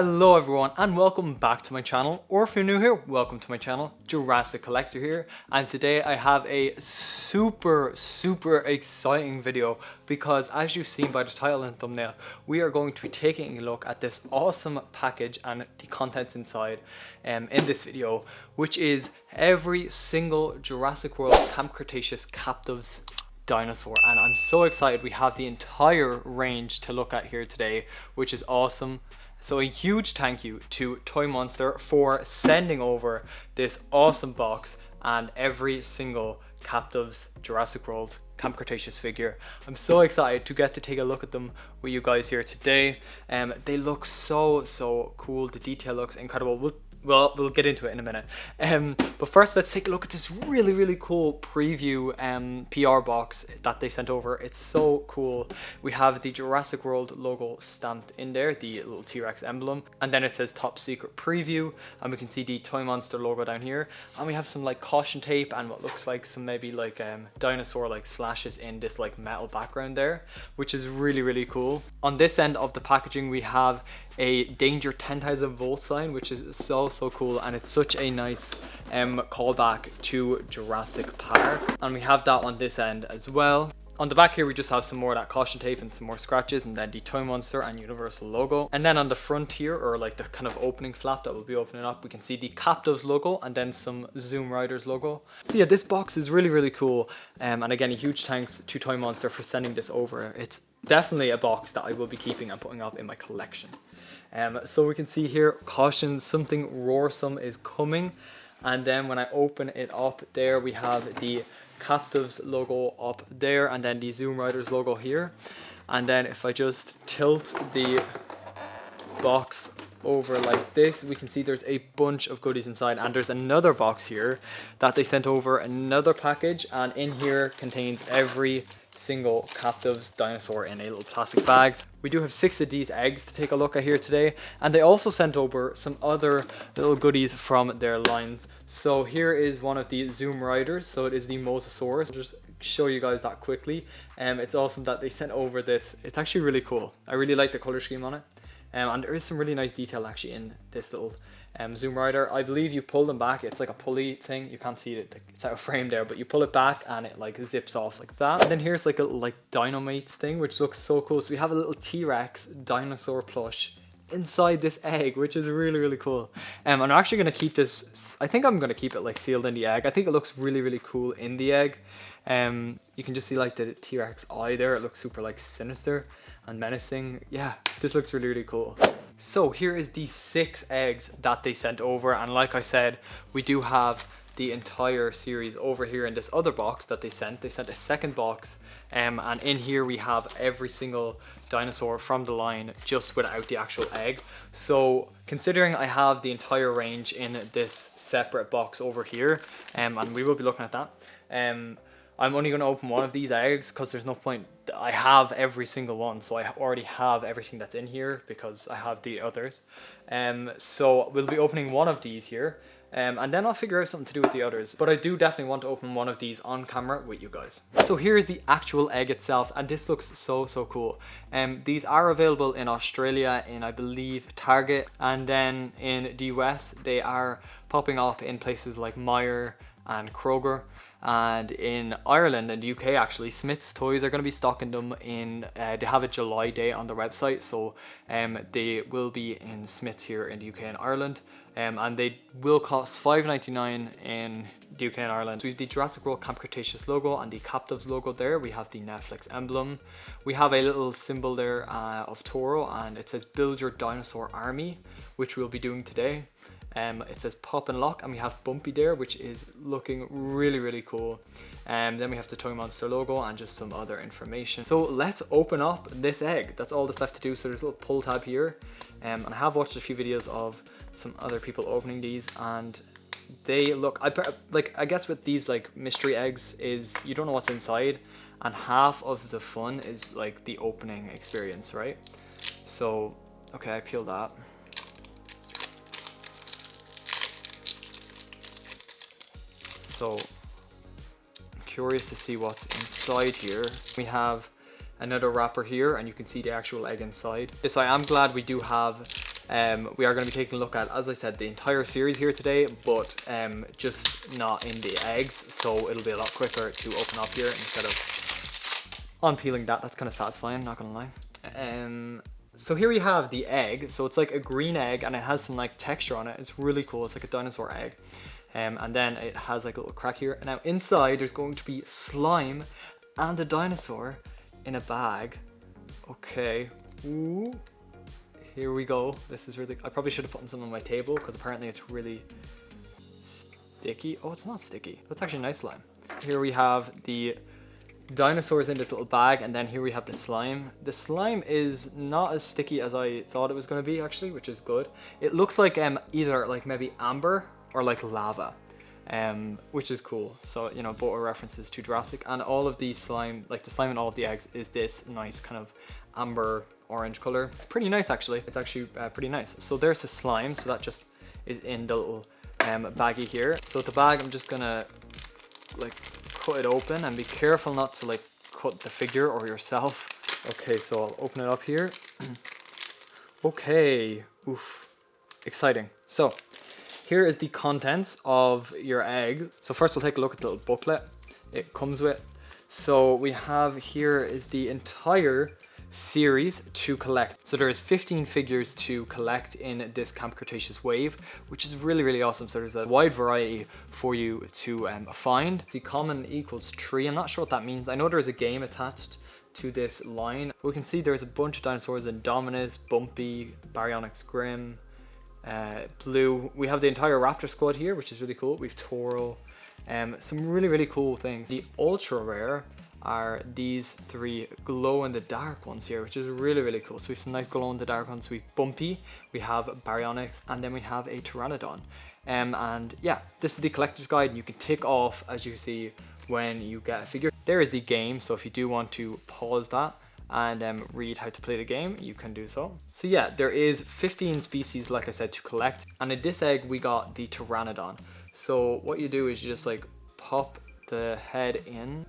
Hello everyone and welcome back to my channel, or if you're new here, welcome to my channel. Jurassic Collector here, and today I have a super exciting video because, as you've seen by the title and thumbnail, we are going to be taking a look at this awesome package and the contents inside in this video, which is every single Jurassic World Camp Cretaceous Captives dinosaur. And I'm so excited. We have the entire range to look at here today, which is awesome. So a huge thank you to Toymonster for sending over this awesome box and every single Captives Jurassic World Camp Cretaceous figure. I'm so excited to get to take a look at them with you guys here today. They look so cool. The detail looks incredible. We'll get into it in a minute. But first, let's take a look at this really cool preview PR box that they sent over. It's so cool. We have the Jurassic World logo stamped in there, the little T-Rex emblem, and then it says top secret preview, and we can see the Toymonster logo down here, and we have some like caution tape and what looks like some maybe like dinosaur like slashes in this like metal background there, which is really cool. On this end of the packaging, we have a danger 10,000 volt sign, which is so cool, and it's such a nice callback to Jurassic Park, and we have that on this end as well. On the back here, we just have some more of that caution tape and some more scratches, and then the Toymonster and Universal logo. And then on the front here, or like the kind of opening flap that will be opening up, we can see the Captives logo and then some Zoom Riders logo. So yeah, this box is really cool. And again, a huge thanks to Toymonster for sending this over. It's definitely a box that I will be keeping and putting up in my collection. So we can see here, caution, something roarsome is coming. And then when I open it up there, we have the Captives logo up there, and then the Zoom Riders logo here. And then if I just tilt the box over like this, we can see there's a bunch of goodies inside, and there's another box here that they sent over, another package, and in here contains every single Captives dinosaur in a little plastic bag. We do have 6 of these eggs to take a look at here today, and they also sent over some other little goodies from their lines. So here is one of the Zoom Riders, so it is the Mosasaurus. I'll just show you guys that quickly. It's awesome that they sent over this. It's actually really cool. I really like the color scheme on it, and there is some really nice detail actually in this little Zoom Rider. I believe you pull them back, it's like a pulley thing, you can't see it, it's out of frame there, but you pull it back and it like zips off like that. And then here's like a little like Dinomates thing, which looks so cool. So we have a little T-Rex dinosaur plush inside this egg, which is really cool. I'm actually going to keep this, I think I'm going to keep it like sealed in the egg. I think it looks really cool in the egg. You can just see like the T-Rex eye there, it looks super like sinister and menacing. Yeah, this looks really cool. So here is the 6 eggs that they sent over, and like I said, we do have the entire series over here in this other box that they sent. They sent a second box, and in here we have every single dinosaur from the line just without the actual egg. So considering I have the entire range in this separate box over here, and we will be looking at that, I'm only going to open one of these eggs because there's no point. I have every single one, so I already have everything that's in here because I have the others. So we'll be opening one of these here, and then I'll figure out something to do with the others. But I do definitely want to open one of these on camera with you guys. So here's the actual egg itself, and this looks so cool. These are available in Australia in, I believe, Target, and then in the US they are popping up in places like Meijer and Kroger. And in Ireland and the UK, actually, Smith's Toys are going to be stocking them in, they have a July date on their website, so they will be in Smith's here in the UK and Ireland, and they will cost $5.99 in the UK and Ireland. So we have the Jurassic World Camp Cretaceous logo and the Captives logo there. We have the Netflix emblem. We have a little symbol there of Toro, and it says build your dinosaur army, which we'll be doing today. It says pop and lock, and we have Bumpy there, which is looking really cool. Then we have the Toymonster logo and just some other information. So let's open up this egg. That's all that's left to do. So there's a little pull tab here, and I have watched a few videos of some other people opening these, and they look, I guess with these like mystery eggs is you don't know what's inside, and half of the fun is like the opening experience, right? So okay, I peeled that. So I'm curious to see what's inside here. We have another wrapper here, and you can see the actual egg inside. So I am glad we do have We are going to be taking a look at, as I said, the entire series here today, but just not in the eggs, so it'll be a lot quicker to open up here instead of unpeeling that. That's kind of satisfying, not gonna lie. So here we have the egg. So it's like a green egg and it has some like texture on it. It's really cool. It's like a dinosaur egg. And then it has like a little crack here. And now inside there's going to be slime and a dinosaur in a bag. Okay. Ooh. Here we go. This is really, I probably should have put some on my table because apparently it's really sticky. Oh, it's not sticky. That's actually nice slime. Here we have the dinosaurs in this little bag, and then here we have the slime. The slime is not as sticky as I thought it was going to be actually, which is good. It looks like either like maybe amber or like lava, which is cool. So, you know, both are references to Jurassic, and all of the slime, like the slime in all of the eggs, is this nice kind of amber orange color. It's pretty nice actually. It's actually pretty nice. So there's the slime, so that just is in the little baggie here. So with the bag, I'm just gonna like cut it open and be careful not to like cut the figure or yourself. Okay, so I'll open it up here. Okay, oof, exciting. So here is the contents of your egg. So first we'll take a look at the little booklet it comes with. So we have here is the entire series to collect. So there's 15 figures to collect in this Camp Cretaceous wave, which is really, really awesome. So there's a wide variety for you to find. The common equals 3. I'm not sure what that means. I know there's a game attached to this line. We can see there's a bunch of dinosaurs: Indominus, Bumpy, Baryonyx Grim, Blue. We have the entire raptor squad here, which is really cool. We've Toro, some really, really cool things. The ultra rare are these 3 glow in the dark ones here, which is really, really cool. So we have some nice glow in the dark ones. We have Bumpy, we have Baryonyx, and then we have a Pteranodon. And yeah, this is the collector's guide, and you can tick off, as you see, when you get a figure. There is the game, so if you do want to pause that and read how to play the game, you can do so. So yeah, there is 15 species, like I said, to collect. And in this egg, we got the Pteranodon. So what you do is you just like pop the head in.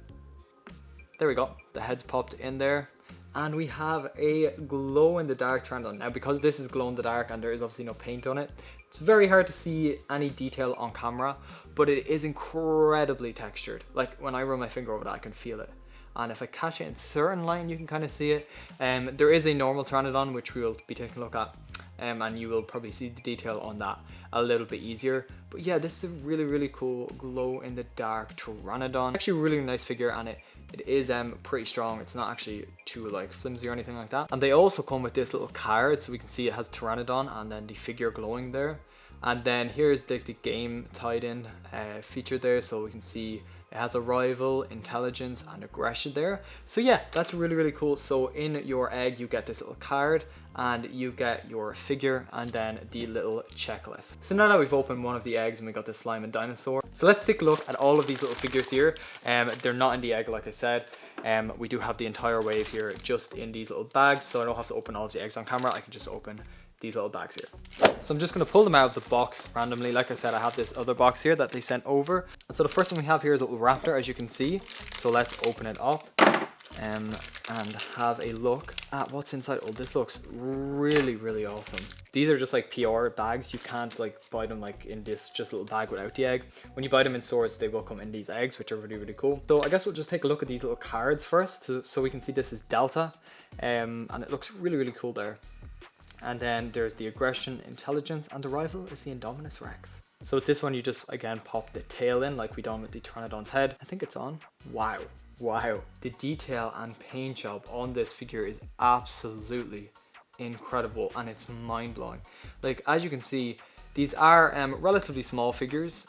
There we go, the head's popped in there, and we have a glow in the dark Pteranodon. Now because this is glow in the dark and there is obviously no paint on it, it's very hard to see any detail on camera, but it is incredibly textured. Like when I run my finger over that, I can feel it. And if I catch it in certain line, you can kind of see it. There is a normal Pteranodon, which we will be taking a look at, and you will probably see the detail on that a little bit easier. But yeah, this is a really, really cool glow in the dark Pteranodon. Actually a really nice figure, and it is pretty strong. It's not actually too like flimsy or anything like that. And they also come with this little card, so we can see it has Pteranodon and then the figure glowing there. And then here's the game tied in feature there, so we can see it has arrival, intelligence, and aggression there. So yeah, that's really, really cool. So in your egg, you get this little card, and you get your figure, and then the little checklist. So now that we've opened one of the eggs and we got the slime and dinosaur, so let's take a look at all of these little figures here. They're not in the egg, like I said. We do have the entire wave here just in these little bags, so I don't have to open all of the eggs on camera. I can just open these little bags here. So I'm just going to pull them out of the box randomly. Like I said, I have this other box here that they sent over. And so the first one we have here is a little raptor, as you can see. So let's open it up and have a look at what's inside. Oh, this looks really, really awesome. These are just like PR bags. You can't like buy them like in this just little bag without the egg. When you buy them in stores, they will come in these eggs, which are really, really cool. So I guess we'll just take a look at these little cards first, so we can see this is Delta, and it looks really, really cool there. And then there's the aggression, intelligence, and the rival is the Indominus Rex. So with this one, you just, again, pop the tail in like we done with the Pteranodon's head. I think it's on. Wow. Wow. The detail and paint job on this figure is absolutely incredible, and it's mind-blowing. Like, as you can see, these are relatively small figures.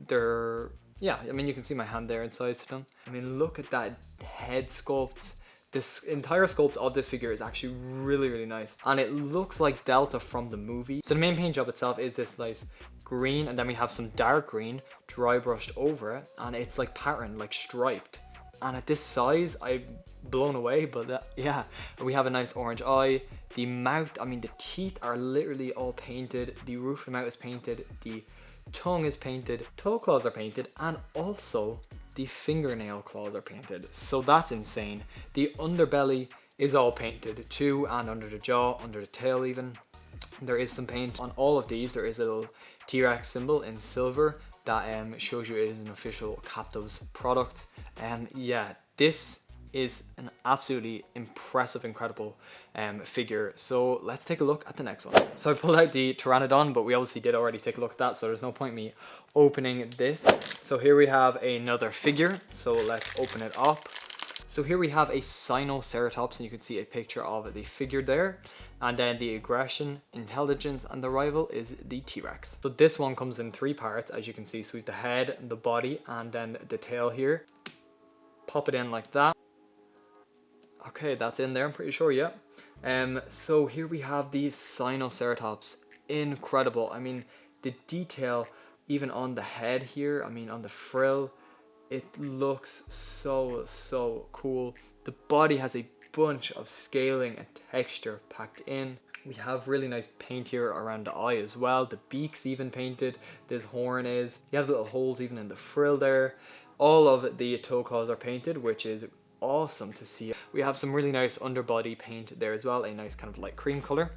They're, yeah, I mean, you can see my hand there inside to them. I mean, look at that head sculpt. This entire sculpt of this figure is actually really, really nice, and it looks like Delta from the movie. So the main paint job itself is this nice green, and then we have some dark green dry brushed over it, and it's like patterned, like striped. And at this size, I'm blown away. But yeah, we have a nice orange eye. The mouth, I mean, the teeth are literally all painted. The roof of the mouth is painted. The tongue is painted. Toe claws are painted, and also the fingernail claws are painted. So that's insane. The underbelly is all painted too, and under the jaw, under the tail even. There is some paint on all of these. There is a little T-Rex symbol in silver that shows you it is an official CAPTIVZ product. And yeah, this is an absolutely impressive, incredible figure. So let's take a look at the next one. So I pulled out the Pteranodon, but we obviously did already take a look at that, so there's no point me opening this. So here we have another figure, so let's open it up. So here we have a Sinoceratops, and you can see a picture of the figure there. And then the aggression, intelligence, and the rival is the T-Rex. So this one comes in 3 parts, as you can see. So we have the head, the body, and then the tail here. Pop it in like that. Okay, that's in there, I'm pretty sure, yeah. So here we have the Sinoceratops. Incredible. I mean, the detail even on the head here, I mean on the frill, it looks so cool. The body has a bunch of scaling and texture packed in. We have really nice paint here around the eye as well. The beak's even painted. This horn is. You have little holes even in the frill there. All of the toe claws are painted, which is awesome to see. We have some really nice underbody paint there as well, a nice kind of light cream color.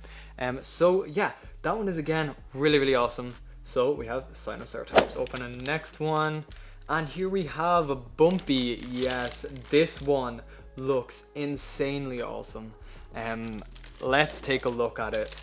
So yeah, that one is again really awesome. So we have Sinoceratops. Open the next one, and here we have Bumpy. Yes, this one looks insanely awesome. Let's take a look at it.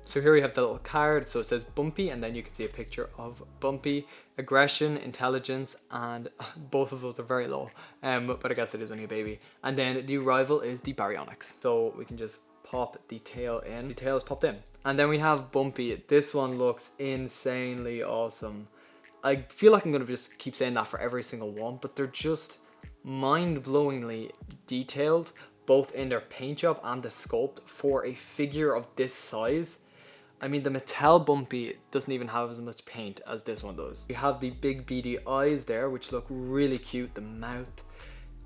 So here we have the little card, so it says Bumpy, and then you can see a picture of Bumpy. Aggression, intelligence, and both of those are very low, but I guess it is only a baby. And then the rival is the Baryonyx. So we can just pop the tail in. The tail is popped in. And then we have Bumpy. This one looks insanely awesome. I feel like I'm going to just keep saying that for every single one, but they're just mind-blowingly detailed, both in their paint job and the sculpt for a figure of this size. I mean, the Mattel Bumpy doesn't even have as much paint as this one does. We have the big beady eyes there, which look really cute. The mouth,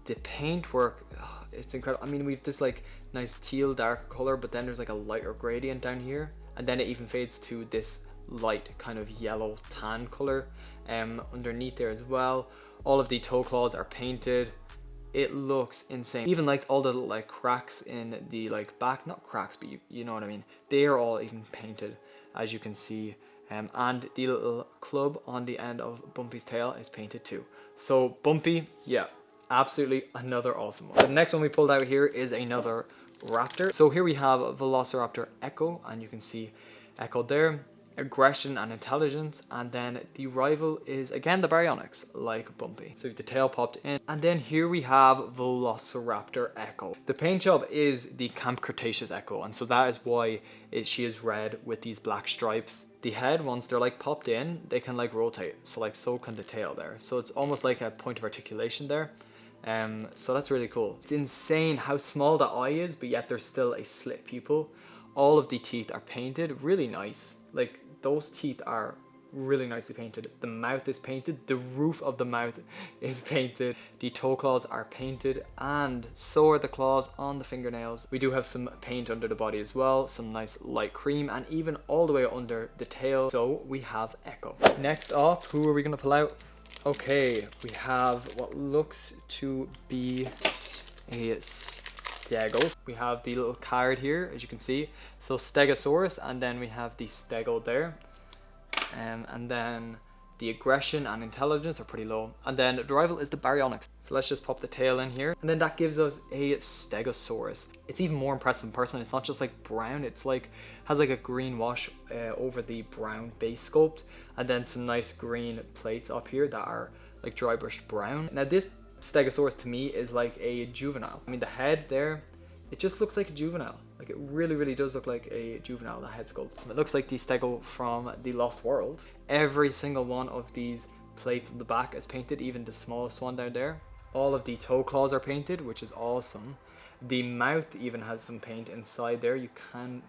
the paintwork, oh, it's incredible. I mean, we've this like nice teal dark color, but then there's like a lighter gradient down here, and then it even fades to this light kind of yellow tan color underneath there as well. All of the toe claws are painted. It looks insane. Even like all the like cracks in the like back, not cracks, but you know what I mean. They are all even painted, as you can see. And the little club on the end of Bumpy's tail is painted too. So Bumpy, yeah, absolutely another awesome one. The next one we pulled out here is another raptor. So here we have Velociraptor Echo, and you can see Echo there. Aggression and intelligence, and then the rival is again the Baryonyx, like Bumpy. So the tail popped in, and then here we have Velociraptor Echo. The paint job is the Camp Cretaceous Echo, and so that is why she is red with these black stripes. The head, once they're like popped in, they can like rotate, so can the tail there. So it's almost like a point of articulation there. So that's really cool. It's insane how small the eye is, but yet there's still a slit pupil. All of the teeth are painted really nice. Like, those teeth are really nicely painted. The mouth is painted. The roof of the mouth is painted. The toe claws are painted, and so are the claws on the fingernails. We do have some paint under the body as well, some nice light cream, and even all the way under the tail. So we have Echo. Next up, who are we going to pull out? Okay, we have what looks to be a Stego. We have the little card here, as you can see. So Stegosaurus, and then we have the Stego there. And then the aggression and intelligence are pretty low. And then the rival is the Baryonyx. So let's just pop the tail in here. And then that gives us a Stegosaurus. It's even more impressive in person. It's not just like brown, it's like, has like a green wash over the brown base sculpt. And then some nice green plates up here that are like dry brushed brown. Now this Stegosaurus to me is like a juvenile. I mean, the head there, it just looks like a juvenile. Like, it really does look like a juvenile, the head sculpt. It looks like the Stego from the Lost World. Every single one of these plates in the back is painted, even the smallest one down there. All of the toe claws are painted, which is awesome. The mouth even has some paint inside there. You can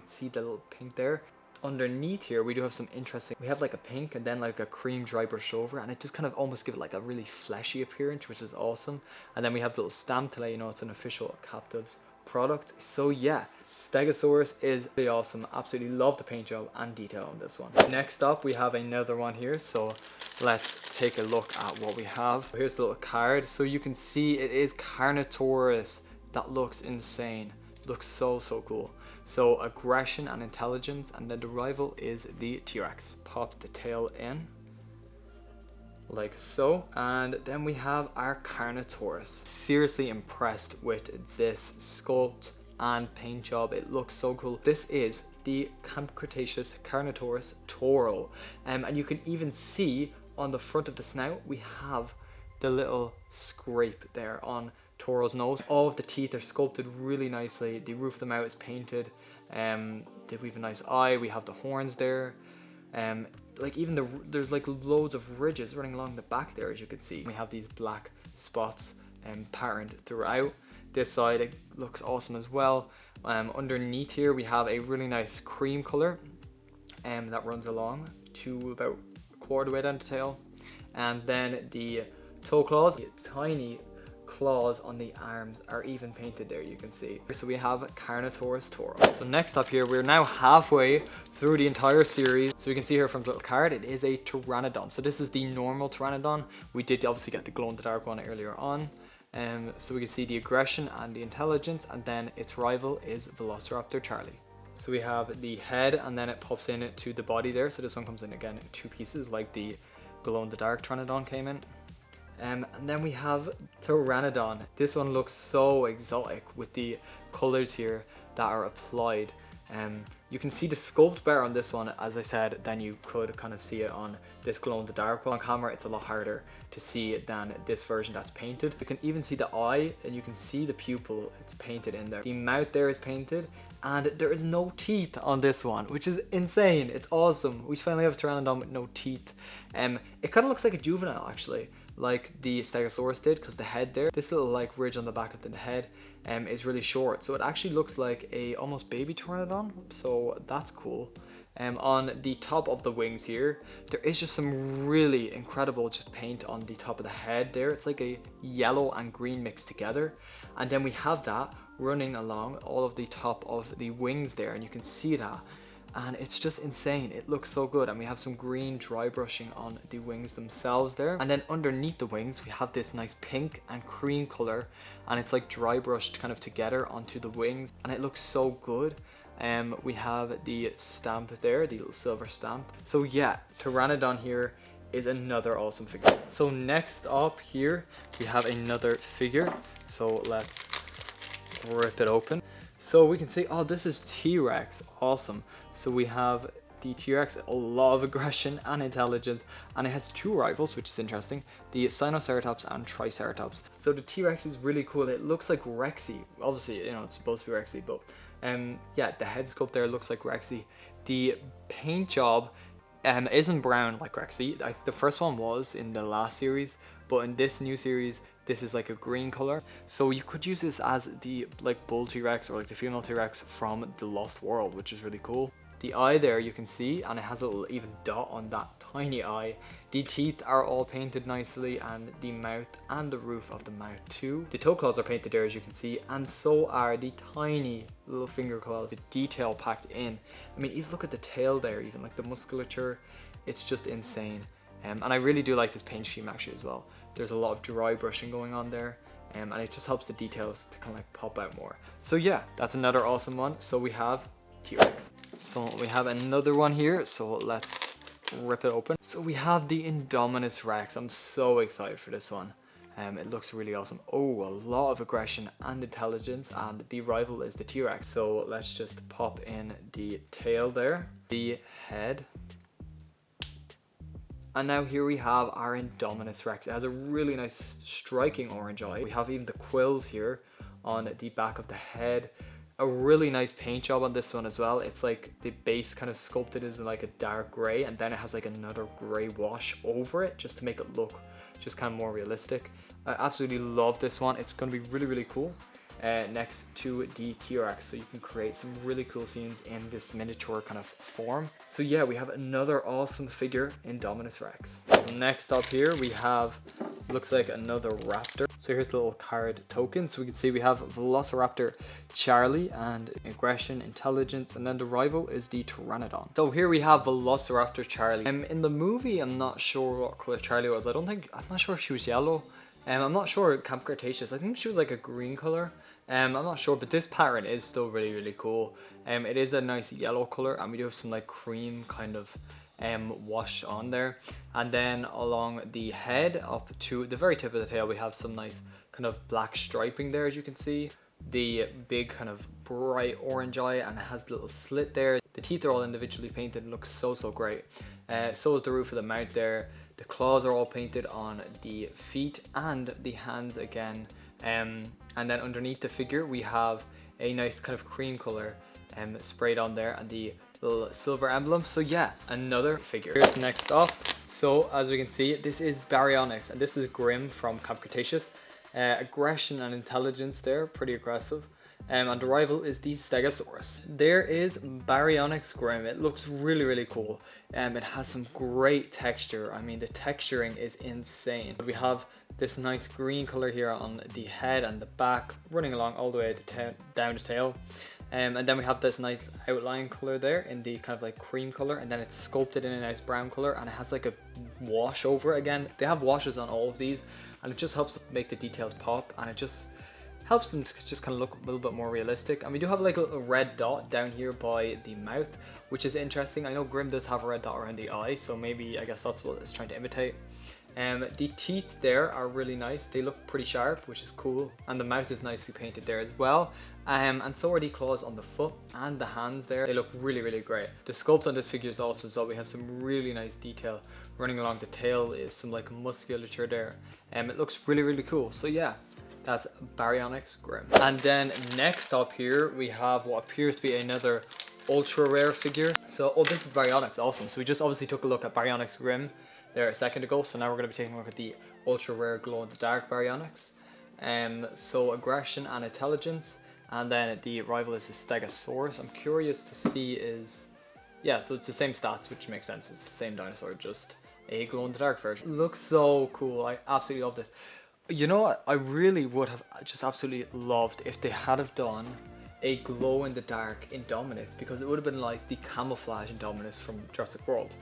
see the little pink there. Underneath here, we do have some interesting, we have like a pink and then like a cream dry brush over, and it just kind of almost give it like a really fleshy appearance, which is awesome. And then we have the little stamp to let you know it's an official CAPTIVZ product. So yeah, Stegosaurus is really awesome. Absolutely love the paint job and detail on this one. Next up, we have another one here. So let's take a look at what we have. Here's the little card. So you can see it is Carnotaurus. That looks insane. Looks so cool. So aggression and intelligence, and then the rival is the T-Rex. Pop the tail in like so, and then we have our Carnotaurus. Seriously impressed with this sculpt and paint job. It looks so cool. This is the Cretaceous Carnotaurus Toro, and you can even see on the front of the snout we have the little scrape there on Toro's nose. All of the teeth are sculpted really nicely. The roof of the mouth is painted. We have a nice eye. We have the horns there. Like even there's like loads of ridges running along the back there, as you can see. We have these black spots patterned throughout. This side, it looks awesome as well. Underneath here we have a really nice cream color that runs along to about a quarter way down the tail. And then the toe claws, the tiny claws on the arms are even painted there, you can see. So we have Carnotaurus Toro. So next up here, we're now halfway through the entire series. So you can see here from the little card, it is a Pteranodon. So this is the normal Pteranodon. We did obviously get the glow in the dark one earlier on. So we can see the aggression and the intelligence, and then its rival is Velociraptor Charlie. So we have the head, and then it pops in to the body there. So this one comes in again in two pieces, like the glow in the dark Pteranodon came in. And then we have Pteranodon. This one looks so exotic with the colors here that are applied. You can see the sculpt better on this one, as I said, than you could kind of see it on this glow in the dark one. On camera it's a lot harder to see it than this version that's painted. You can even see the eye, and you can see the pupil, it's painted in there. The mouth there is painted, and there is no teeth on this one, which is insane. It's awesome. We finally have a Pteranodon with no teeth. It kind of looks like a juvenile actually, like the Stegosaurus did, because the head there, this little like ridge on the back of the head is really short, so it actually looks like a almost baby Pteranodon, so that's cool. On the top of the wings here, there is just some really incredible just paint on the top of the head there. It's like a yellow and green mixed together, and then we have that running along all of the top of the wings there, and you can see that. And it's just insane. It looks so good. And we have some green dry brushing on the wings themselves there. And then underneath the wings, we have this nice pink and cream color, and it's like dry brushed kind of together onto the wings, and it looks so good. We have the stamp there, the little silver stamp. So yeah, Pteranodon here is another awesome figure. So next up here, we have another figure. So let's rip it open. So we can see, oh, this is T-Rex. Awesome. So we have the T-Rex, a lot of aggression and intelligence, and it has two rivals, which is interesting, the Sinoceratops and Triceratops. So the T-Rex is really cool. It looks like Rexy. Obviously, you know, it's supposed to be Rexy, but yeah, the head sculpt there looks like Rexy. The paint job isn't brown like Rexy. The first one was in the last series, but in this new series, this is like a green color. So you could use this as the like bull T-Rex or like the female T-Rex from the Lost World, which is really cool. The eye there you can see, and it has a little even dot on that tiny eye. The teeth are all painted nicely, and the mouth and the roof of the mouth too. The toe claws are painted there, as you can see, and so are the tiny little finger claws. The detail packed in. I mean, even look at the tail there, even like the musculature. It's just insane. And I really do like this paint scheme actually as well. There's a lot of dry brushing going on there, and it just helps the details to kind of like pop out more. So yeah, that's another awesome one. So we have T-Rex. So we have another one here, so let's rip it open. So we have the Indominus Rex. I'm so excited for this one. It looks really awesome. Oh, a lot of aggression and intelligence, and the rival is the T-Rex. So let's just pop in the tail there, the head. And now here we have our Indominus Rex. It has a really nice striking orange eye. We have even the quills here on the back of the head. A really nice paint job on this one as well. It's like the base kind of sculpted is in like a dark gray, and then it has like another gray wash over it just to make it look just kind of more realistic. I absolutely love this one. It's going to be really, really cool. Next to the T-Rex, so you can create some really cool scenes in this miniature kind of form. So yeah, we have another awesome figure in Indominus Rex. So next up here we have, looks like another raptor. So here's the little card token. So we can see we have Velociraptor Charlie and aggression, intelligence, and then the rival is the Pteranodon. So here we have Velociraptor Charlie. In the movie, I'm not sure what color Charlie was. I'm not sure if she was yellow. I'm not sure, Camp Cretaceous, I think she was like a green color. I'm not sure, but this pattern is still really, really cool. It is a nice yellow color, and we do have some like cream kind of wash on there. And then along the head up to the very tip of the tail, we have some nice kind of black striping there, as you can see. The big kind of bright orange eye, and it has a little slit there. The teeth are all individually painted and looks so, so great. So is the roof of the mouth there. The claws are all painted on the feet and the hands again. And then underneath the figure we have a nice kind of cream color sprayed on there, and the little silver emblem. So yeah, another figure. Here's next up. So as we can see, this is Baryonyx, and this is Grim from Camp Cretaceous. Aggression and intelligence there, pretty aggressive. And the rival is the Stegosaurus. There is Baryonyx Grim. It looks really, really cool. It has some great texture. I mean, the texturing is insane. We have this nice green color here on the head and the back, running along all the way to down the tail. And then we have this nice outline color there in the kind of like cream color, and then it's sculpted in a nice brown color, and it has like a wash over it again. They have washes on all of these, and it just helps make the details pop, and it just helps them to just kind of look a little bit more realistic. And we do have like a little red dot down here by the mouth, which is interesting. I know Grim does have a red dot around the eye, so maybe I guess that's what it's trying to imitate. The teeth there are really nice. They look pretty sharp, which is cool, and the mouth is nicely painted there as well. And so are the claws on the foot and the hands there. They look really, really great. The sculpt on this figure is awesome as well. We have some really nice detail running along the tail, is some like musculature there. It looks really, really cool. So yeah, that's Baryonyx Grim. And then next up here we have what appears to be another ultra rare figure. So, oh, this is Baryonyx, awesome. So we just obviously took a look at Baryonyx Grim there a second ago, so now we're going to be taking a look at the ultra rare glow in the dark Baryonyx. So aggression and intelligence, and then the rival is the Stegosaurus. I'm curious to see is, yeah, so it's the same stats, which makes sense. It's the same dinosaur, just a glow in the dark version. It looks so cool. I absolutely love this. You know what, I really would have just absolutely loved if they had have done a glow in the dark Indominus, because it would have been like the camouflage Indominus from Jurassic World.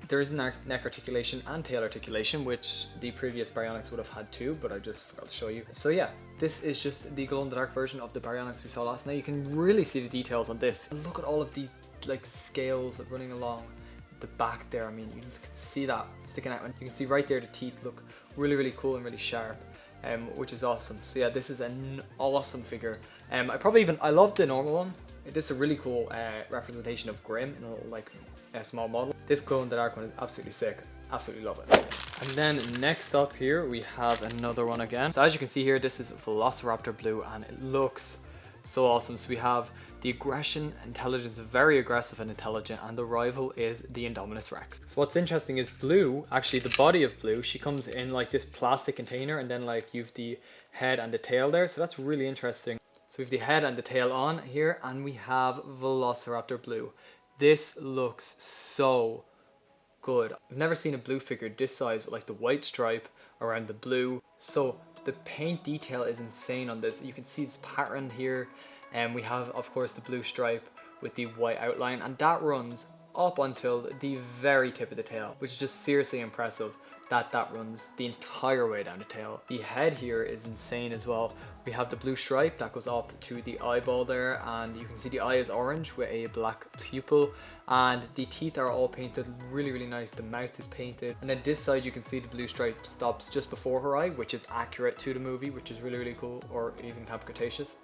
There is neck articulation and tail articulation, which the previous Baryonyx would have had too, but I just forgot to show you. So yeah, this is just the glow in the dark version of the Baryonyx we saw last night. You can really see the details on this. And look at all of these like scales running along the back there. I mean, you can see that sticking out, and you can see right there the teeth look really, really cool and really sharp. Which is awesome. So yeah, this is an awesome figure. I love the normal one. This is a really cool representation of Grim in a like a small model. This glow in the dark one is absolutely sick. Absolutely love it. And then next up here we have another one again. So as you can see here, this is Velociraptor Blue, and it looks so awesome. So we have the aggression, intelligence, very aggressive and intelligent, and the rival is the Indominus Rex. So what's interesting is Blue, actually the body of Blue, she comes in like this plastic container, and then like you've the head and the tail there. So that's really interesting. So we have the head and the tail on here, and we have Velociraptor Blue. This looks so good. I've never seen a blue figure this size with like the white stripe around the blue. So the paint detail is insane on this. You can see this pattern here. And we have, of course, the blue stripe with the white outline, and that runs up until the very tip of the tail, which is just seriously impressive that that runs the entire way down the tail. The head here is insane as well. We have the blue stripe that goes up to the eyeball there, and you can see the eye is orange with a black pupil, and the teeth are all painted really, really nice. The mouth is painted, and then this side you can see the blue stripe stops just before her eye, which is accurate to the movie, which is really, really cool, or even Camp Cretaceous.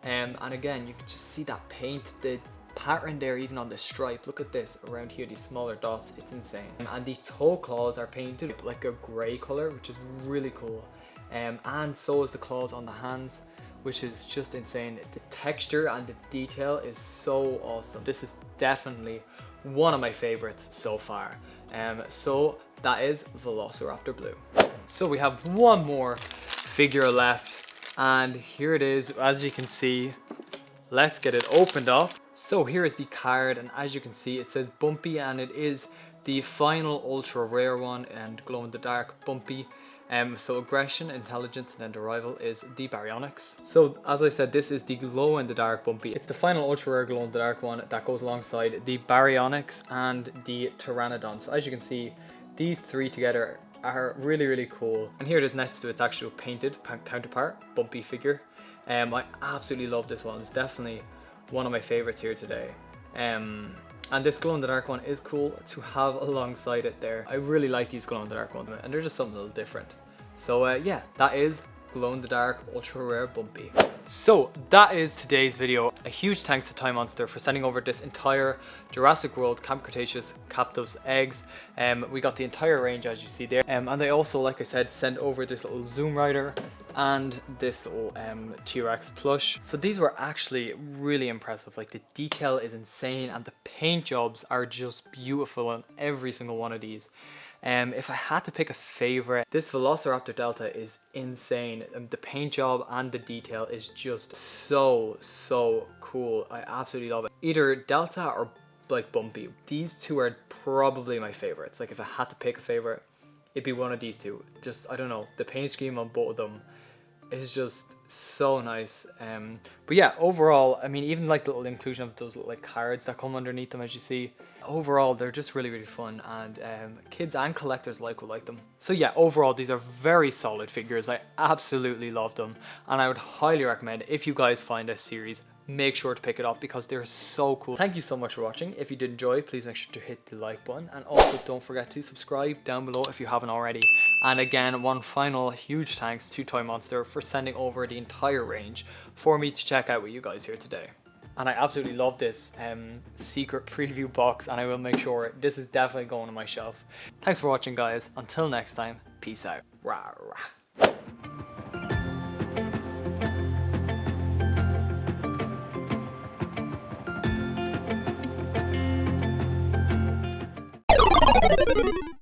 And again, you can just see that paint, the pattern there even on the stripe. Look at this around here, these smaller dots, it's insane. And the toe claws are painted like a grey color, which is really cool. And so is the claws on the hands, which is just insane. The texture and the detail is so awesome. This is definitely one of my favorites so far. So that is Velociraptor Blue. So we have one more figure left, and here it is. As you can see, let's get it opened up. So here is the card, and as you can see, it says Bumpy, and it is the final ultra rare one and glow in the dark Bumpy. So aggression, intelligence, and then the rival is the Baryonyx. So as I said, this is the glow in the dark Bumpy. It's the final ultra rare glow in the dark one that goes alongside the Baryonyx and the Pteranodon. So as you can see, these three together are really, really cool. And here it is next to its actual painted counterpart, Bumpy figure. I absolutely love this one. It's definitely one of my favorites here today. And this glow-in-the-dark one is cool to have alongside it there. I really like these glow-in-the-dark ones, and they're just something a little different. So yeah, that is glow-in-the-dark ultra rare Bumpy. So that is today's video. A huge thanks to Toymonster for sending over this entire Jurassic World Camp Cretaceous Captives eggs. We got the entire range as you see there. And they also, like I said, sent over this little Zoom Rider and this little T-Rex plush. So these were actually really impressive. Like, the detail is insane and the paint jobs are just beautiful on every single one of these. If I had to pick a favorite, this Velociraptor Delta is insane. The paint job and the detail is just so cool. I absolutely love it. Either Delta or like Bumpy. These two are probably my favorites. Like, if I had to pick a favorite, it'd be one of these two. Just, I don't know, the paint scheme on both of them is just so nice. But yeah, overall, I mean, even like the little inclusion of those little like cards that come underneath them, as you see, overall they're just really fun, and kids and collectors will like them. So yeah, overall these are very solid figures. I absolutely love them, and I would highly recommend, if you guys find this series, make sure to pick it up because they're so cool. Thank you so much for watching. If you did enjoy, please make sure to hit the like button, and also don't forget to subscribe down below if you haven't already. And again, one final huge thanks to Toymonster for sending over the entire range for me to check out with you guys here today. And I absolutely love this secret preview box, and I will make sure this is definitely going on my shelf. Thanks for watching, guys. Until next time, peace out. Rah, rah.